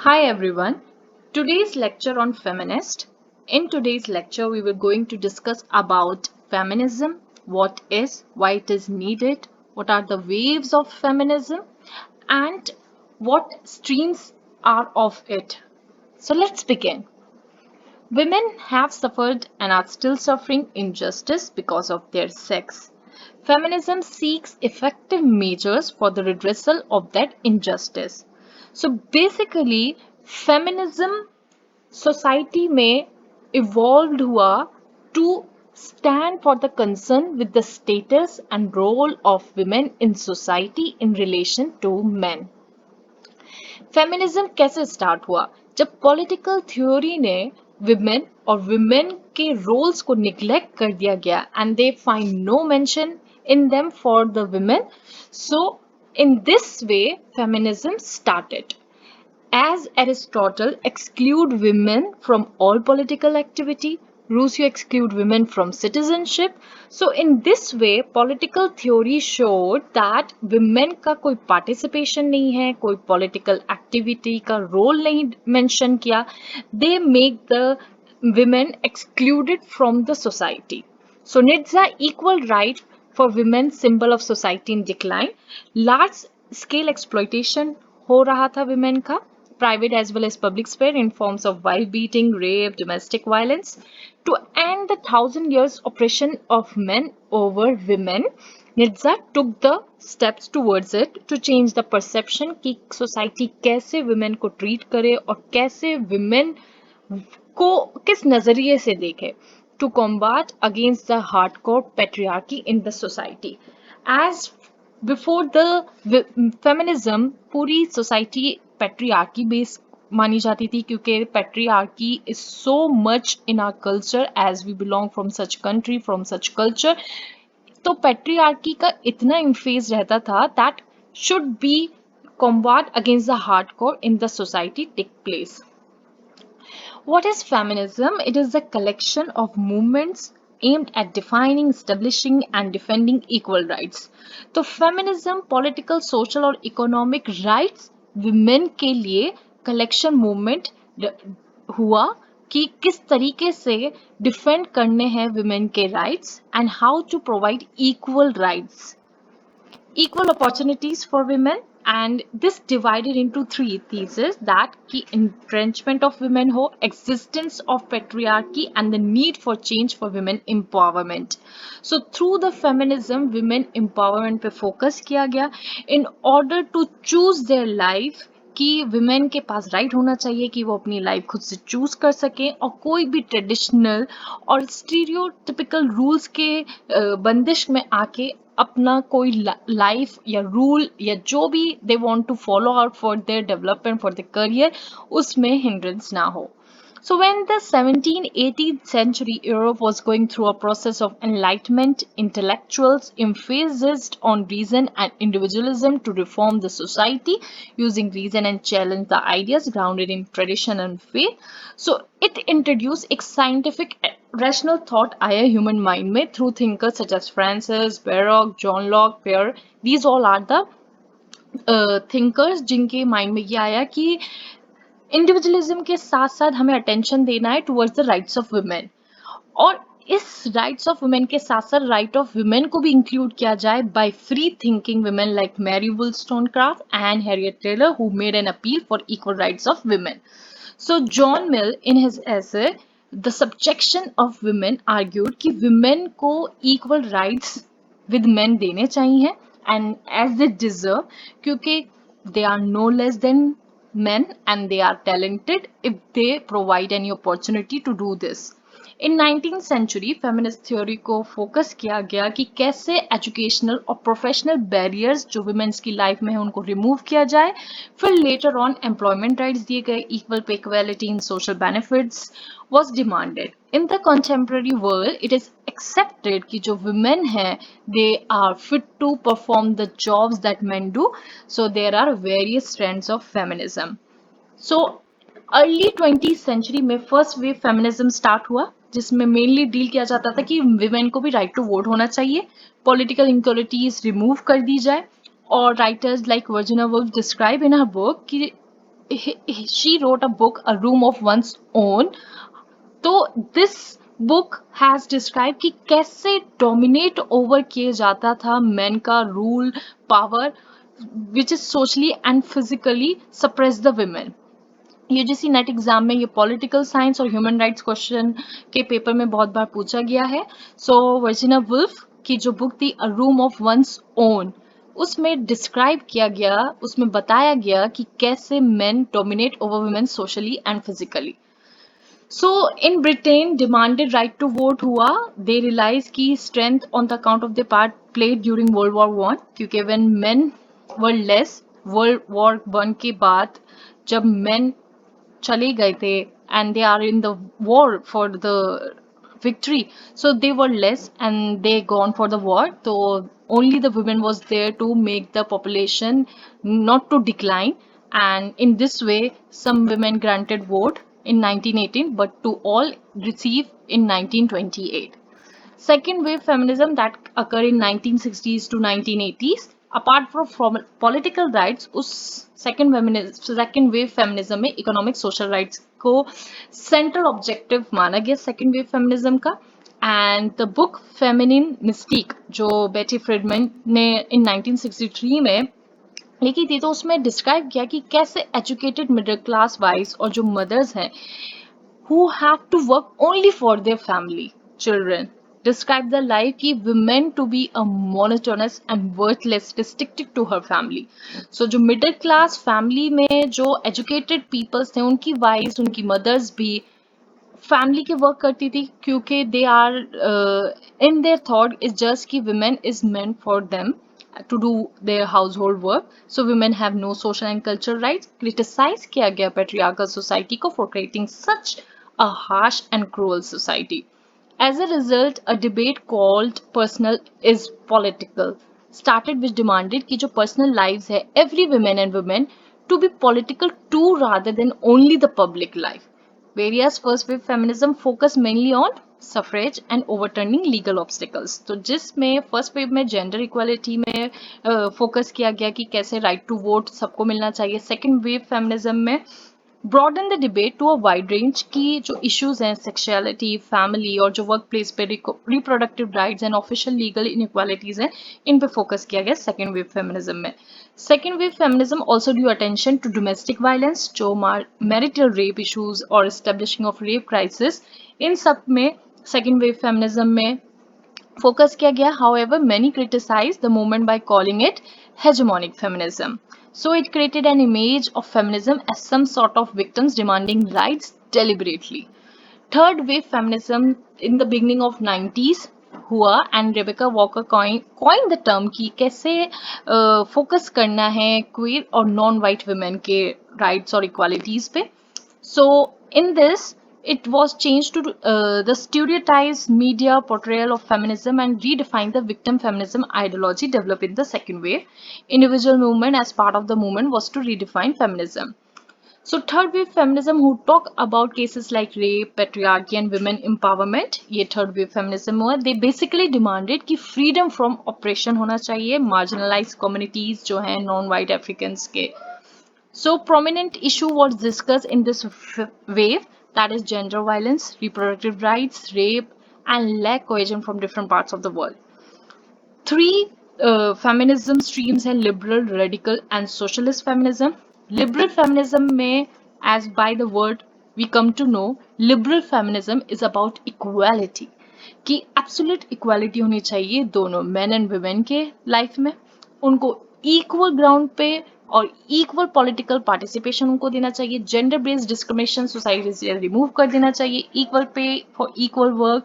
Hi everyone. Today's lecture on feminist. In today's lecture we were going to discuss about feminism, what is, why it is needed, what are the waves of feminism and what streams are of it. So let's begin. Women have suffered and are still suffering injustice because of their sex. Feminism seeks effective measures for the redressal of that injustice. So basically, feminism society में evolved हुआ to stand for the concern with the status and role of women in society in relation to men. Feminism कैसे start हुआ जब political theory ने women और women के roles को neglect कर दिया गया and they find no mention in them for the women so in this way feminism started as Aristotle exclude women from all political activity, Rousseau exclude women from citizenship. So in this way, political theory showed that women का कोई participation नहीं है, कोई political activity का role नहीं mention किया. They make the women excluded from the society. So Nidza equal right for women symbol of society in decline. Large scale exploitation हो रहा था women का private as well as public sphere in forms of wife beating, rape, domestic violence. To end the 1,000 years oppression of men over women, Nidza took the steps towards it to change the perception कि society कैसे women को treat करे और कैसे women को किस नजरिए से देखे to combat against the hardcore patriarchy in the society. As before the feminism, पूरी society patriarchy based मानी जाती थी क्योंकि patriarchy is so much in our culture as we belong from such country, from such culture. तो patriarchy का इतना emphasis रहता था that should be combat against the hardcore in the society take place. What is feminism? It is a collection of movements aimed at defining, establishing, and defending equal rights. तो feminism, political, social और economic rights women के लिए collection movement हुआ कि किस तरीके से defend करने हैं women के rights and how to provide equal rights. Equal opportunities for women, and this divided into three theses that key entrenchment of women ho, existence of patriarchy and the need for change for women empowerment. So through the feminism women empowerment पे focus किया गया in order to choose their life कि women के पास right होना चाहिए कि वो अपनी लाइफ खुद से चूज कर सकें और कोई भी ट्रेडिशनल और स्टीरियोटिपिकल रूल्स के बंदिश में आके अपना कोई लाइफ या रूल या जो भी they want to follow out for their development for their career उसमें हिंड्रेंस ना हो. So when the 17th-18th century Europe was going through a process of enlightenment, intellectuals emphasized on reason and individualism to reform the society using reason and challenge the ideas grounded in tradition and faith. So it introduced a scientific rational thought आया human mind में through thinkers such as Francis, Baruch, John Locke, Peirce. These all are the thinkers जिनके mind में ये आया कि individualism के साथ साथ हमें अटेंशन देना है towards the rights of women और इस राइट्स ऑफ वुमेन के साथ साथ राइट ऑफ वुमेन को भी इंक्लूड किया जाए by free thinking women like Mary Wollstonecraft and Harriet Taylor who made an appeal for equal rights of women. So John Mill in his essay The Subjection of Women argued कि women को equal rights with men देने चाहिए and as they deserve क्योंकि they are no less than men and they are talented if they provide any opportunity to do this. In 19th century feminist theory को focus किया गया कि कैसे educational और professional barriers जो women's की life में है उनको रिमूव किया जाए. फिर लेटर ऑन एम्प्लॉयमेंट राइट्स दिए गए, equal pay equality in social benefits was demanded. In the contemporary world, it is accepted कि जो women हैं, they are fit to perform the jobs that men do. So there are various strands of feminism. So early 20th century में first wave feminism start हुआ जिसमें mainly deal किया जाता था कि विमेन को भी राइट टू वोट होना चाहिए, पॉलिटिकल इनक्वालिटीज रिमूव कर दी जाए और writers like Virginia Woolf describe in her book कि she wrote a book, A Room of One's Own. तो दिस बुक हैज डिस्क्राइब कि कैसे डोमिनेट ओवर किए जाता था मेन का rule power which is socially and physically suppress the women. UGC net exam में ये पॉलिटिकल साइंस और ह्यूमन राइट्स क्वेश्चन के पेपर में बहुत बार पूछा गया है. सो वर्जिना वुल्फ की जो बुक थी अ रूम ऑफ वंस ओन, उसमें डिस्क्राइब किया गया, उसमें बताया गया कि कैसे main dominate over women socially and physically. So in Britain, demanded right to vote हुआ. They realized कि strength on the account of the part played during World War One, क्योंकि when men were less, World War One के बाद जब men चले गए थे and they are in the war for the victory, so they were less and they gone for the war, so only the women was there to make the population not to decline. And in this way some women granted vote in 1918 but to all receive in 1928. Second wave feminism that occurred in 1960s to 1980s. Apart from political rights, उस second wave feminism में economic social rights को central objective माना गया second wave feminism का. And the book Feminine Mystique जो बेटी Friedman ने in 1963 में लिखी थी, तो उसमें डिस्क्राइब किया कि कैसे एजुकेटेड मिडिल क्लास वाइज और जो मदर्स हैं who have to work only for their family, children, describe the life ki women to be a monotonous and worthless, restricted to her family. So जो middle class family में जो educated peoples थे, उनकी wives, उनकी mothers भी family के work करती थी, क्योंकि they are in their thought is just कि women is meant for them to do their household work, so women have no social and cultural rights. Criticize किया गया patriarchal society को for creating such a harsh and cruel society. As a result, a debate called personal is political started, which demanded कि जो personal lives है every women and women to be political too rather than only the public life. Various first wave feminism focus mainly on suffrage and overturning legal obstacles. तो जिसमें first wave में gender equality में focus किया गया कि कैसे right to vote सबको मिलना चाहिए. सेकेंड वेव फेमिनिज्म में broaden the debate to a wide range की जो issues हैं sexuality, family और जो workplace पे reproductive rights and official legal inequalities हैं, इन पे focus किया गया second wave feminism में. Second wave feminism also drew attention to domestic violence, जो marital rape issues और establishing of rape crisis, इन सब में second wave feminism में focus किया गया. However, many criticize the movement by calling it hegemonic feminism. So it created an image of feminism as some sort of victims demanding rights deliberately. Third wave feminism in the beginning of 90s हुआ and Rebecca Walker coined the term कि कैसे focus करना है queer और non-white women के rights और equalities पे. So in this, it was changed to the stereotypes media portrayal of feminism and redefine the victim feminism ideology developed in the second wave. Individual movement as part of the movement was to redefine feminism. So third wave feminism who talk about cases like rape, patriarchy and women empowerment, ये third wave feminism हुआ. They basically demanded कि freedom from oppression होना चाहिए marginalized communities जो हैं non-white Africans के. So prominent issue was discussed in this wave, that is gender violence, reproductive rights, rape and lack cohesion from different parts of the world. Three feminism streams हैं liberal, radical and socialist feminism. Liberal feminism में, as by the word we come to know, liberal feminism is about equality, कि absolute equality होनी चाहिए दोनों men and women के life में, उनको equal ground पे और इक्वल पॉलिटिकल पार्टिसिपेशन उनको देना चाहिए. जेंडर बेस्ड डिस्क्रिमिनेशन सोसाइटी से रिमूव कर देना चाहिए. Equal pay for equal work,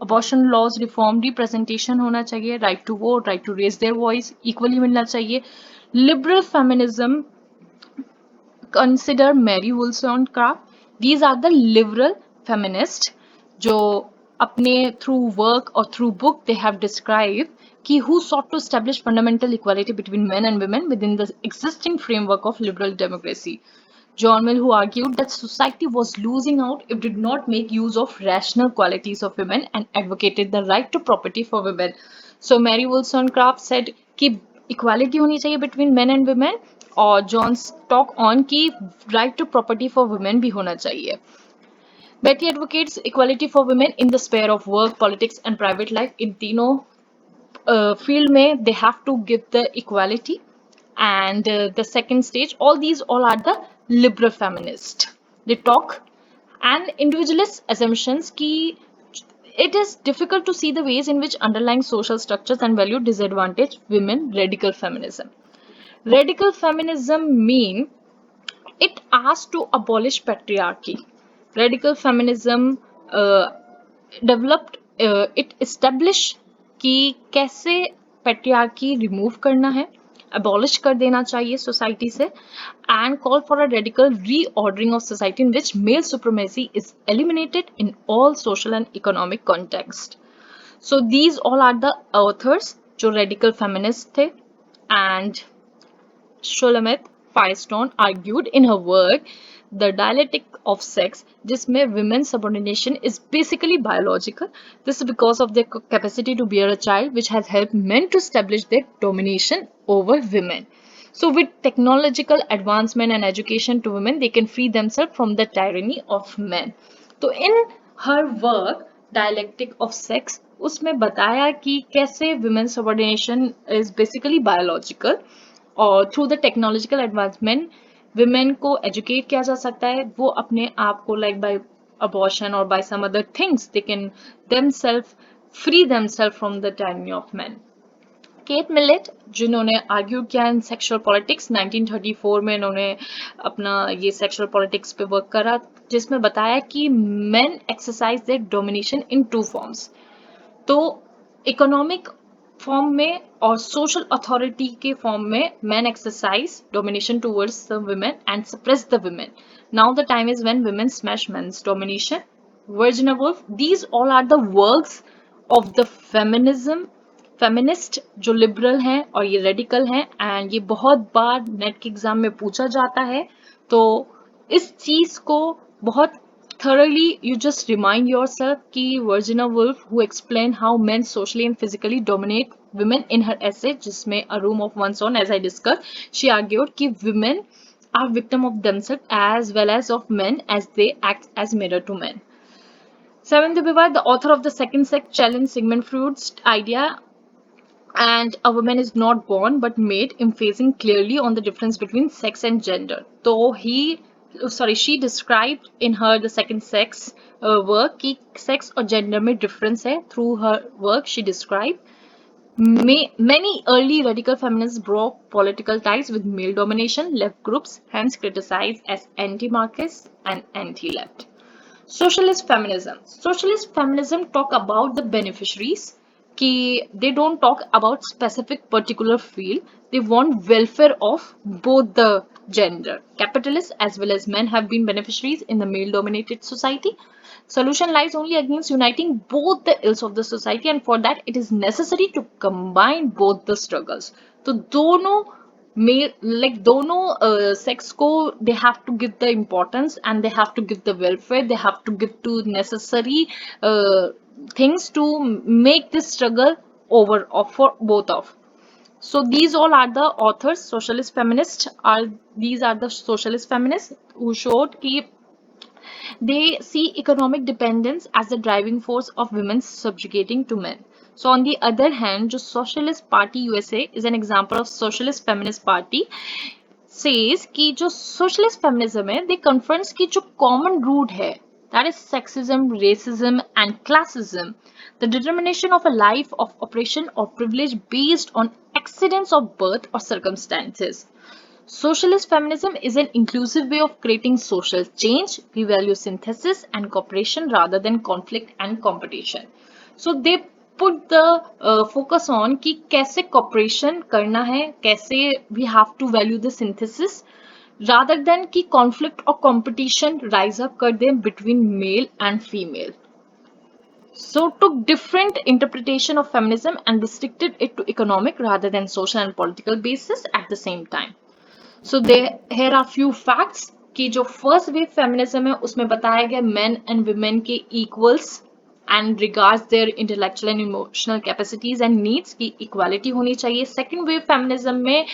abortion laws reform, representation होना चाहिए, right to vote, right to raise their voice equally मिलना चाहिए. Liberal feminism consider Mary Wollstonecraft. These are the liberal feminists जो अपने through work or through book they have described कि who sought to establish fundamental equality between men and women within the existing framework of liberal democracy. John Mill, who argued that society was losing out if it did not make use of rational qualities of women and advocated the right to property for women. So Mary Wollstonecraft said कि equality होनी चाहिए between men and women और John talk on की right to property for women भी होना चाहिए. Betty advocates equality for women in the sphere of work, politics and private life. इन तीनों field में they have to give the equality. And the second stage, all are the liberal feminist. They talk and individualist assumptions ki it is difficult to see the ways in which underlying social structures and value disadvantage women. Radical feminism. Radical feminism mean it asks to abolish patriarchy. Radical feminism developed it establish कि कैसे patriarchy remove करना है, abolish कर देना चाहिए society से, and call for a radical reordering of society in which male supremacy is eliminated in all social and economic context. So these all are the authors जो radical feminist थे. And Shulamit Firestone argued in her work The Dialectic of Sex, जिसमें women's subordination is basically biological. This is because of their capacity to bear a child, which has helped men to establish their domination over women. So with technological advancement and education to women, they can free themselves from the tyranny of men. तो in her work Dialectic of Sex, उसमें बताया कि कैसे women's subordination is basically biological और through the technological advancement women को educate किया जा सकता है. वो अपने आप को लाइक बाय अबॉर्शन और by some other things they can themselves free themselves from the tyranny of man. Kate Millett जिन्होंने आर्ग्यू किया इन सेक्सुअल पॉलिटिक्स 1934 में, इन्होंने अपना ये सेक्सुअल पॉलिटिक्स पे वर्क करा, जिसमें बताया कि men exercise their domination in two forms. तो इकोनॉमिक फॉर्म में और सोशल अथॉरिटी के फॉर्म में men exercise domination towards the women and suppress the women. Now the time is when women smash men's domination. Virginia Woolf, these all are the works of the feminism. feminist जो liberal हैं और ये radical हैं, and ये बहुत बार net के exam में पूछा जाता है. तो इस चीज को बहुत thoroughly you just remind yourself कि Virginia Woolf who explained how men socially and physically dominate women in her essay जिसमें A Room of One's Own, as I discussed, she argued कि women are victim of themselves as well as of men as they act as mirror to men. Seventh Bivar, the author of the second sex, challenged Sigmund Freud's idea and a woman is not born but made, emphasizing clearly on the difference between sex and gender. So she described in her the second sex work कि sex और gender में difference है. Through her work she described many early radical feminists broke political ties with male domination. Left groups hence criticized as anti-Marxist and anti-left. Socialist feminism. Socialist feminism talk about the beneficiaries. They don't talk about specific particular field. They want welfare of both the gender. Capitalists as well as men have been beneficiaries in the male-dominated society. Solution lies only against uniting both the ills of the society, and for that it is necessary to combine both the struggles. तो दोनों दोनों sex को they have to give the importance and they have to give the welfare, they have to give to necessary things to make this struggle over for both of. So these all are the authors. Socialist feminists are the socialist feminists who showed कि they see economic dependence as the driving force of women subjugating to men. So on the other hand, जो Socialist Party USA is an example of Socialist Feminist Party, says कि जो Socialist Feminism है, they confronts कि जो common root है, that is sexism, racism and classism, the determination of a life of oppression or privilege based on accidents of birth or circumstances. Socialist feminism is an inclusive way of creating social change. We value synthesis and cooperation rather than conflict and competition. So they put the focus on कि कैसे cooperation करना है, कैसे we have to value the synthesis rather than कि conflict or competition rise up कर दें between male and female. So took different interpretation of feminism and restricted it to economic rather than social and political basis at the same time. So here are few facts कि जो first wave feminism है उसमें बताया गया men and women के equals and regards their intellectual and emotional capacities and needs की equality होनी चाहिए. Second wave feminism में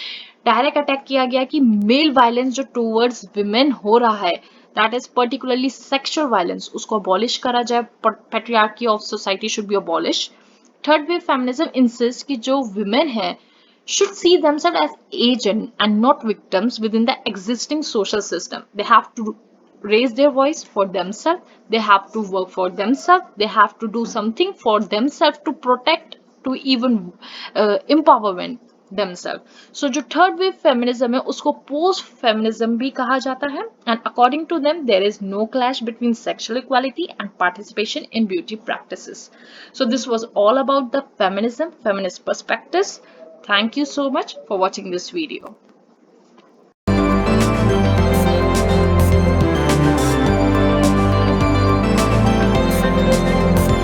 डायरेक्ट अटैक किया गया कि मेल वायलेंस जो टूवर्ड्स विमेन हो रहा है, that is particularly sexual violence, उसको अबॉलिश करा जाए, patriarchy of society should be abolish. Third wave feminism insist कि जो विमेन है should see themselves as agent and not victims within the existing social system. They have to raise their voice for themselves, they have to work for themselves, they have to do something for themselves to protect, to even empowerment themselves. So जो third wave feminism है उसको post feminism भी कहा जाता है, and according to them there is no clash between sexual equality and participation in beauty practices. So this was all about the feminism, feminist perspectives. Thank you so much for watching this video.